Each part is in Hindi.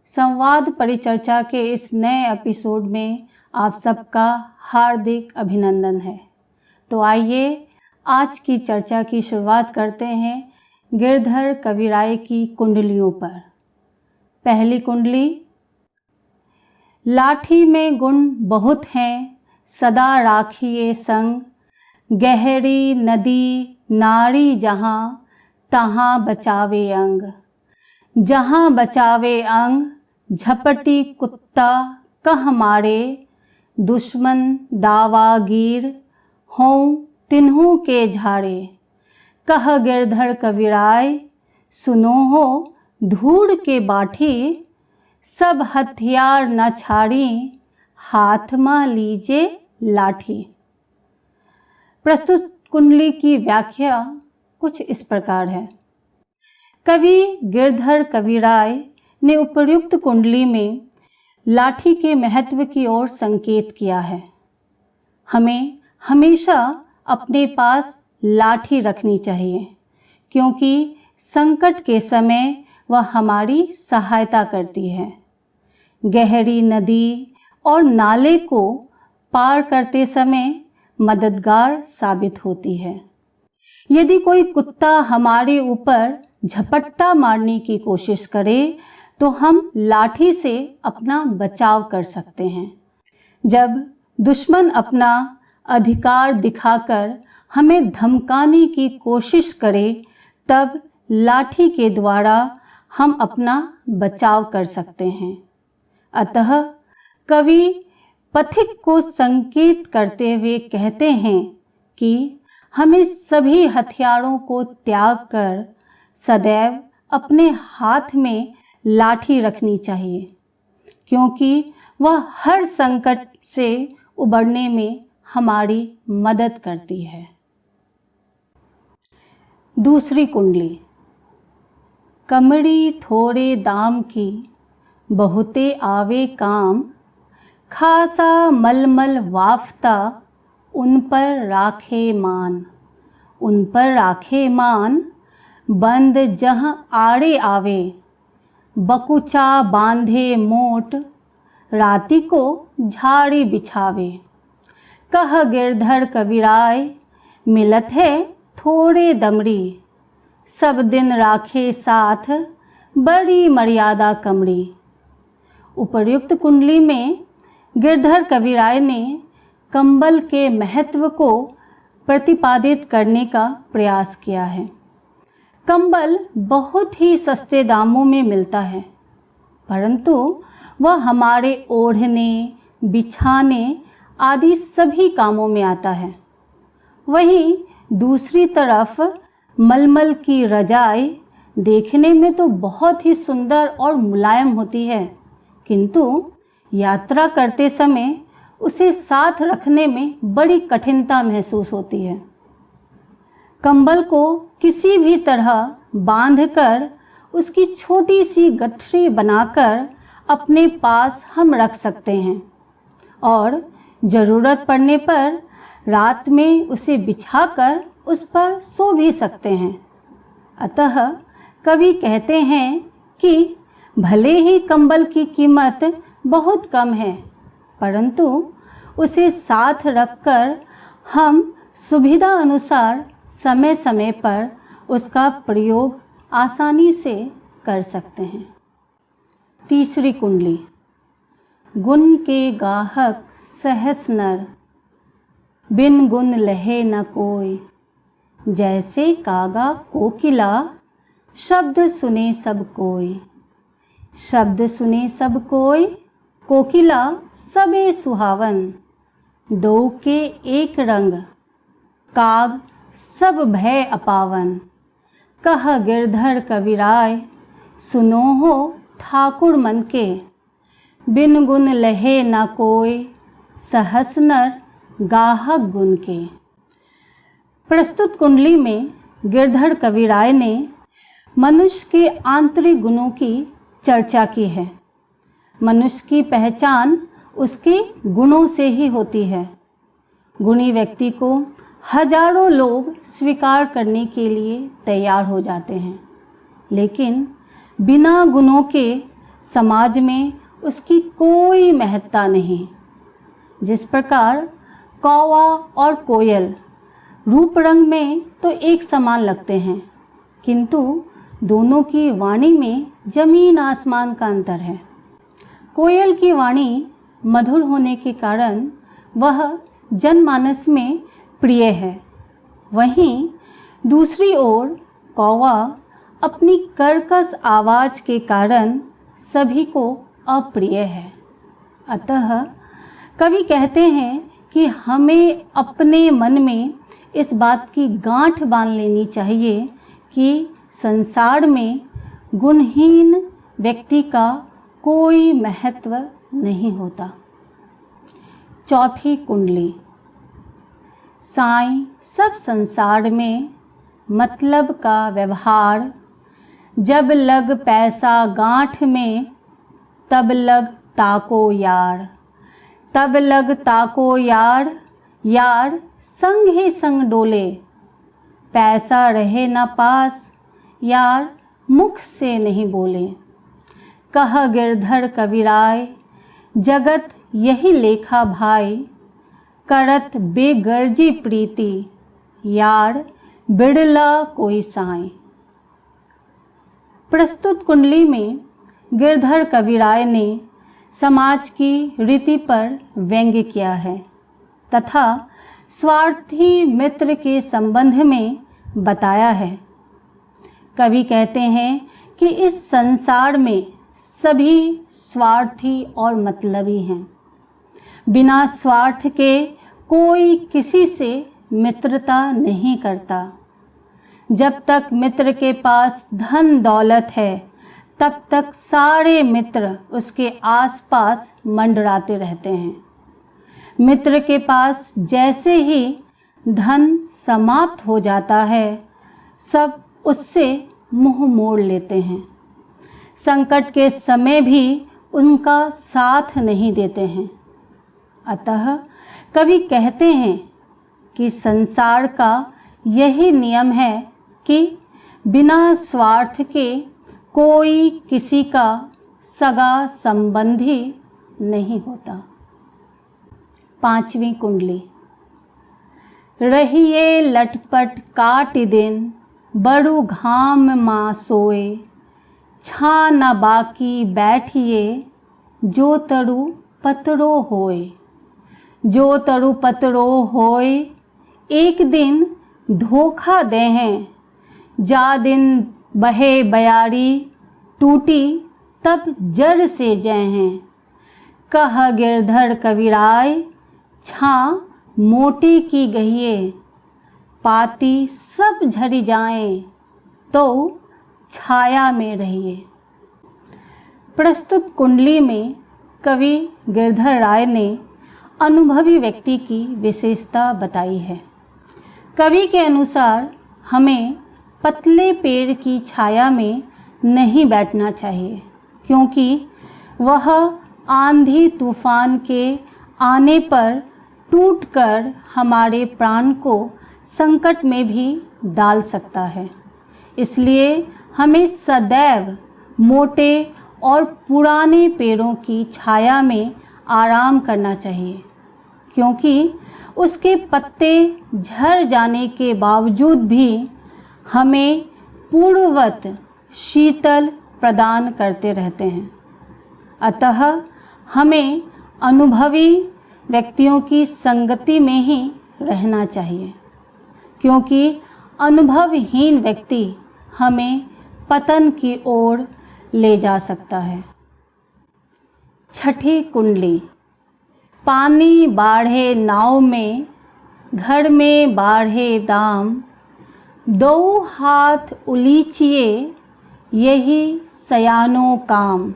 संवाद परिचर्चा के इस नए एपिसोड में आप सबका हार्दिक अभिनंदन है। तो आइए आज की चर्चा की शुरुआत करते हैं गिरधर कविराय की कुंडलियों पर। पहली कुंडली। लाठी में गुण बहुत हैं, सदा राखिए संग, गहरी नदी नारी जहाँ, तहाँ बचावे अंग। जहाँ बचावे अंग, झपटी कुत्ता कह मारे, दुश्मन दावागीर हों तिन्हू के झाड़े। कह गिरधर कविराय सुनो हो धूड़ के बाठी, सब हथियार न छाड़ी, हाथ में लीजे लाठी। प्रस्तुत कुंडली की व्याख्या कुछ इस प्रकार है। कवि गिरधर कविराय ने उपर्युक्त कुंडली में लाठी के महत्व की ओर संकेत किया है। हमें हमेशा अपने पास लाठी रखनी चाहिए, क्योंकि संकट के समय वह हमारी सहायता करती है। गहरी नदी और नाले को पार करते समय मददगार साबित होती है। यदि कोई कुत्ता हमारे ऊपर झपट्टा मारने की कोशिश करे तो हम लाठी से अपना बचाव कर सकते हैं। जब दुश्मन अपना अधिकार दिखाकर हमें धमकाने की कोशिश करे तब लाठी के द्वारा हम अपना बचाव कर सकते हैं। अतः कवि पथिक को संकेत करते हुए कहते हैं कि हमें सभी हथियारों को त्याग कर सदैव अपने हाथ में लाठी रखनी चाहिए, क्योंकि वह हर संकट से उबरने में हमारी मदद करती है। दूसरी कुंडली। कमड़ी थोड़े दाम की, बहुते आवे काम, खासा मलमल वाफ्ता, उन पर राखे मान। उन पर राखे मान, बंद जह आड़े आवे, बकुचा बांधे मोट, राती को झाड़ी बिछावे। कह गिरधर कविराय मिलत है थोड़े दमड़ी, सब दिन राखे साथ, बड़ी मर्यादा कमड़ी। उपर्युक्त कुंडली में गिरधर कविराय ने कंबल के महत्व को प्रतिपादित करने का प्रयास किया है। कंबल बहुत ही सस्ते दामों में मिलता है, परंतु वह हमारे ओढ़ने, बिछाने आदि सभी कामों में आता है। वहीं दूसरी तरफ मलमल की रजाई देखने में तो बहुत ही सुंदर और मुलायम होती है, किंतु यात्रा करते समय उसे साथ रखने में बड़ी कठिनता महसूस होती है। कंबल को किसी भी तरह बांधकर उसकी छोटी सी गठरी बनाकर अपने पास हम रख सकते हैं और ज़रूरत पड़ने पर रात में उसे बिछाकर उस पर सो भी सकते हैं। अतः कवि कहते हैं कि भले ही कंबल की कीमत बहुत कम है, परंतु उसे साथ रखकर हम सुविधा अनुसार समय समय पर उसका प्रयोग आसानी से कर सकते हैं। तीसरी कुंडली। गुण के गाहक सहस नर, बिन गुण लहे न कोई, जैसे कागा कोकिला, शब्द सुने सब कोई। शब्द सुने सब कोई, कोकिला सबे सुहावन, दो के एक रंग, काग सब भय अपावन। कह गिरधर कविराय सुनो हो ठाकुर मन के, बिन गुण लहे न कोई, सहस नर गाहक गुण के। प्रस्तुत कुंडली में गिरधर कविराय ने मनुष्य के आंतरिक गुणों की चर्चा की है। मनुष्य की पहचान उसके गुणों से ही होती है। गुणी व्यक्ति को हजारों लोग स्वीकार करने के लिए तैयार हो जाते हैं, लेकिन बिना गुणों के समाज में उसकी कोई महत्ता नहीं। जिस प्रकार कौवा और कोयल रूप रंग में तो एक समान लगते हैं, किंतु दोनों की वाणी में जमीन आसमान का अंतर है। कोयल की वाणी मधुर होने के कारण वह जनमानस में प्रिय है, वहीं दूसरी ओर कौवा अपनी कर्कश आवाज़ के कारण सभी को अप्रिय है। अतः कवि कहते हैं कि हमें अपने मन में इस बात की गांठ बांध लेनी चाहिए कि संसार में गुणहीन व्यक्ति का कोई महत्व नहीं होता। चौथी कुंडली। साईं सब संसार में मतलब का व्यवहार, जब लग पैसा गांठ में तब लग ताको यार, तब लग ताको यार, यार संग ही संग डोले, पैसा रहे न पास यार मुख से नहीं बोले। कह गिरधर कविराय जगत यही लेखा भाई, करत बेगर्जी प्रीति यार बिड़ला कोई साई। प्रस्तुत कुंडली में गिरधर कविराय ने समाज की रीति पर व्यंग्य किया है तथा स्वार्थी मित्र के संबंध में बताया है। कवि कहते हैं कि इस संसार में सभी स्वार्थी और मतलबी हैं। बिना स्वार्थ के कोई किसी से मित्रता नहीं करता। जब तक मित्र के पास धन दौलत है तब तक सारे मित्र उसके आसपास मंडराते रहते हैं। मित्र के पास जैसे ही धन समाप्त हो जाता है सब उससे मुंह मोड़ लेते हैं। संकट के समय भी उनका साथ नहीं देते हैं। अतः कवि कहते हैं कि संसार का यही नियम है कि बिना स्वार्थ के कोई किसी का सगा संबंधी नहीं होता। पांचवी कुंडली। रहिए लटपट काट दिन, बड़ू घाम माँ सोए, छा न बाकी बैठिए, जो तरु पतरो होए, जो तरु पतरो होए, एक दिन धोखा देहें, जा दिन बहे बयारी, टूटी तब जड़ से जहें। कह गिरधर कविराय छाँ मोटी की गहिए, पाती सब झरी जाएं, तो छाया में रहिए। प्रस्तुत कुंडली में कवि गिरधर राय ने अनुभवी व्यक्ति की विशेषता बताई है। कवि के अनुसार हमें पतले पेड़ की छाया में नहीं बैठना चाहिए, क्योंकि वह आंधी तूफान के आने पर टूटकर हमारे प्राण को संकट में भी डाल सकता है। इसलिए हमें सदैव मोटे और पुराने पेड़ों की छाया में आराम करना चाहिए, क्योंकि उसके पत्ते झड़ जाने के बावजूद भी हमें पूर्ववत शीतल प्रदान करते रहते हैं। अतः हमें अनुभवी व्यक्तियों की संगति में ही रहना चाहिए, क्योंकि अनुभवहीन व्यक्ति हमें पतन की ओर ले जा सकता है। छठी कुंडली। पानी बाढ़े नाव में, घर में बाढ़े दाम, दो हाथ उलीचिए, यही सयानो काम,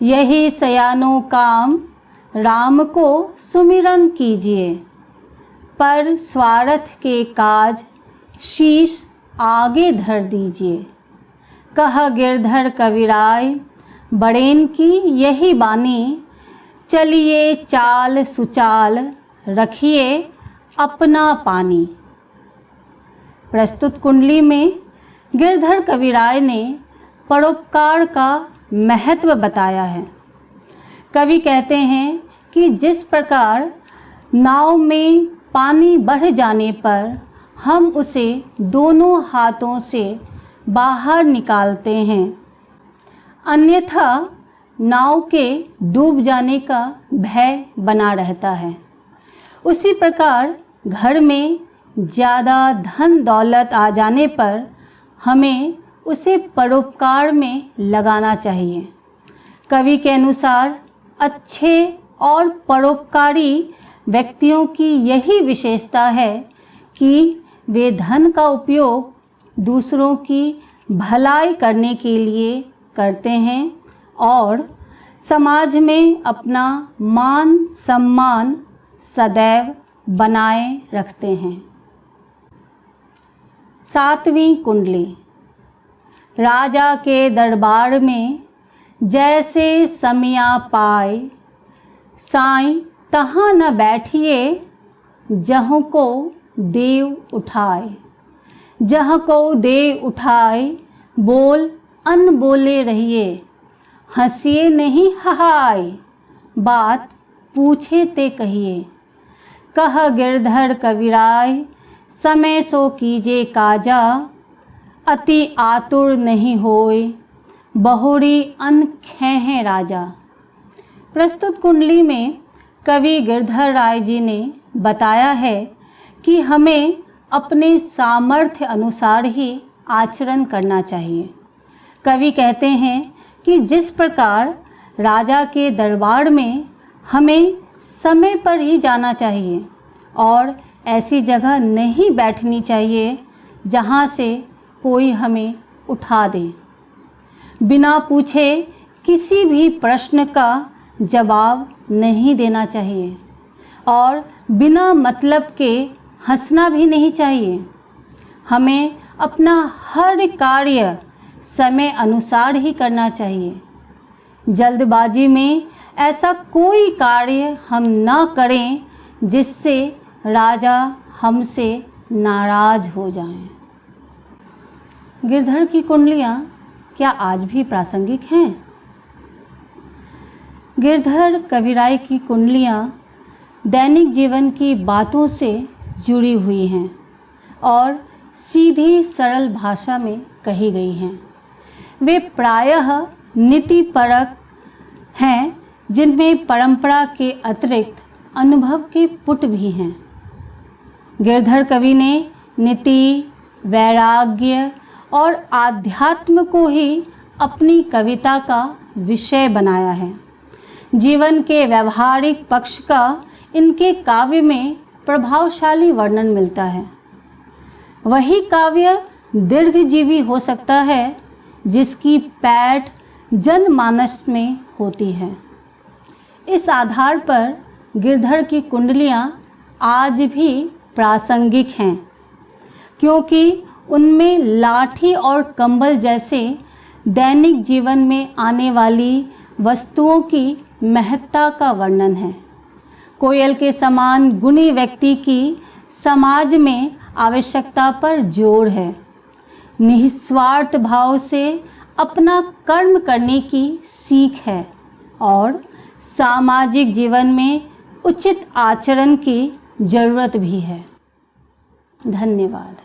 यही सयानो काम, राम को सुमिरन कीजिए, पर स्वार्थ के काज शीश आगे धर दीजिए। कह गिरधर कविराय बड़ेन की यही बानी, चलिए चाल सुचाल, रखिए अपना पानी। प्रस्तुत कुंडली में गिरधर कविराय ने परोपकार का महत्व बताया है। कवि कहते हैं कि जिस प्रकार नाव में पानी बढ़ जाने पर हम उसे दोनों हाथों से बाहर निकालते हैं, अन्यथा नाव के डूब जाने का भय बना रहता है, उसी प्रकार घर में ज़्यादा धन दौलत आ जाने पर हमें उसे परोपकार में लगाना चाहिए। कवि के अनुसार अच्छे और परोपकारी व्यक्तियों की यही विशेषता है कि वे धन का उपयोग दूसरों की भलाई करने के लिए करते हैं और समाज में अपना मान सम्मान सदैव बनाए रखते हैं। 7वीं कुंडली। राजा के दरबार में जैसे समिया पाए, साईं तहाँ न बैठिए, जहाँ को देव उठाए। जहाँ को देव उठाए, बोल अन बोले रहिए, हंसिए नहीं हाय, बात पूछे ते कहिए। कह गिरधर कविराय, समय सो कीजे काजा, अति आतुर नहीं होय, बहुरी अन खें राजा। प्रस्तुत कुंडली में कवि गिरधर राय जी ने बताया है कि हमें अपने सामर्थ्य अनुसार ही आचरण करना चाहिए। कवि कहते हैं कि जिस प्रकार राजा के दरबार में हमें समय पर ही जाना चाहिए और ऐसी जगह नहीं बैठनी चाहिए जहाँ से कोई हमें उठा दे। बिना पूछे किसी भी प्रश्न का जवाब नहीं देना चाहिए और बिना मतलब के हंसना भी नहीं चाहिए। हमें अपना हर कार्य समय अनुसार ही करना चाहिए। जल्दबाजी में ऐसा कोई कार्य हम न करें जिससे राजा हमसे नाराज हो जाएं। गिरधर की कुंडलियाँ क्या आज भी प्रासंगिक हैं? गिरधर कविराय की कुंडलियाँ दैनिक जीवन की बातों से जुड़ी हुई हैं और सीधी सरल भाषा में कही गई हैं। वे प्रायः नीतिपरक हैं, जिनमें परंपरा के अतिरिक्त अनुभव के पुट भी हैं। गिरधर कवि ने नीति, वैराग्य और आध्यात्म को ही अपनी कविता का विषय बनाया है। जीवन के व्यवहारिक पक्ष का इनके काव्य में प्रभावशाली वर्णन मिलता है। वही काव्य दीर्घजीवी हो सकता है जिसकी पैठ जनमानस में होती है। इस आधार पर गिरधर की कुंडलियाँ आज भी प्रासंगिक हैं, क्योंकि उनमें लाठी और कंबल जैसे दैनिक जीवन में आने वाली वस्तुओं की महत्ता का वर्णन है। कोयल के समान गुणी व्यक्ति की समाज में आवश्यकता पर जोर है। निस्वार्थ भाव से अपना कर्म करने की सीख है और सामाजिक जीवन में उचित आचरण की जरूरत भी है। धन्यवाद।